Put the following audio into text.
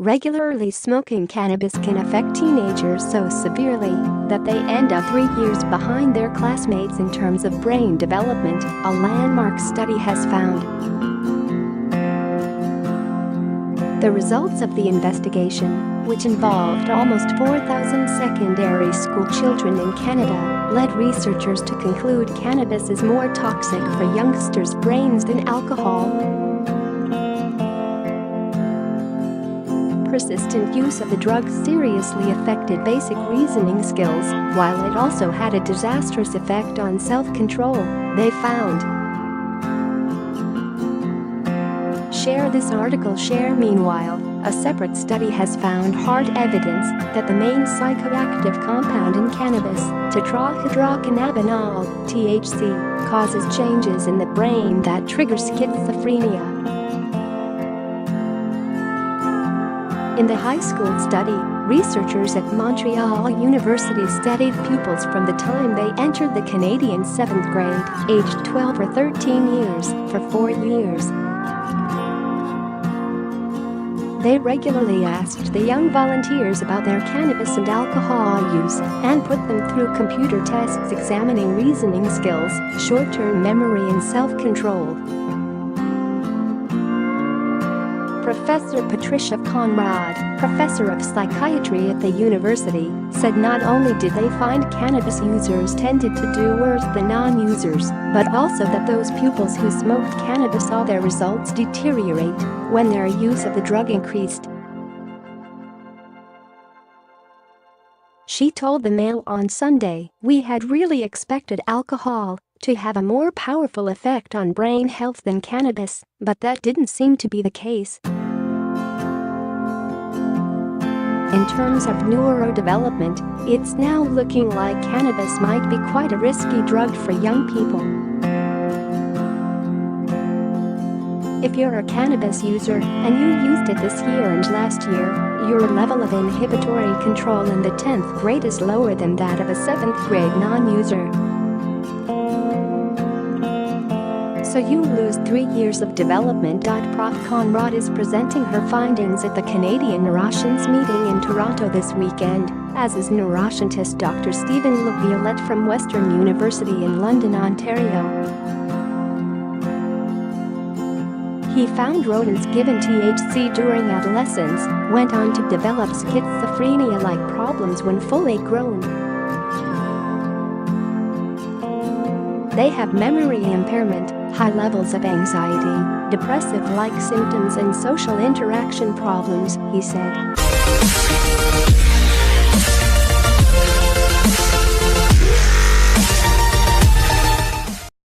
Regularly smoking cannabis can affect teenagers so severely that they end up 3 years behind their classmates in terms of brain development, a landmark study has found. The results of the investigation, which involved almost 4,000 secondary school children in Canada, led researchers to conclude cannabis is more toxic for youngsters' brains than alcohol. Persistent use of the drug seriously affected basic reasoning skills, while it also had a disastrous effect on self-control, they found. Share this article. Meanwhile, a separate study has found hard evidence that the main psychoactive compound in cannabis, tetrahydrocannabinol, THC, causes changes in the brain that trigger schizophrenia. In the high school study, researchers at Montreal University studied pupils from the time they entered the Canadian 7th grade, aged 12 or 13 years, for 4 years. They regularly asked the young volunteers about their cannabis and alcohol use and put them through computer tests examining reasoning skills, short-term memory and self-control. Professor Patricia Conrad, professor of psychiatry at the university, said not only did they find cannabis users tended to do worse than non-users, but also that those pupils who smoked cannabis saw their results deteriorate when their use of the drug increased. She told the Mail on Sunday, "We had really expected alcohol to have a more powerful effect on brain health than cannabis, but that didn't seem to be the case." In terms of neurodevelopment, it's now looking like cannabis might be quite a risky drug for young people. If you're a cannabis user and you used it this year and last year, your level of inhibitory control in the 10th grade is lower than that of a 7th grade non-user. So you lose 3 years of development. Prof. Conrad is presenting her findings at the Canadian Neuroscience meeting in Toronto this weekend, as is neuroscientist Dr. Stephen LaViolette from Western University in London, Ontario. He found rodents given THC during adolescence went on to develop schizophrenia-like problems when fully grown. They have memory impairment, high levels of anxiety, depressive-like symptoms and social interaction problems, he said.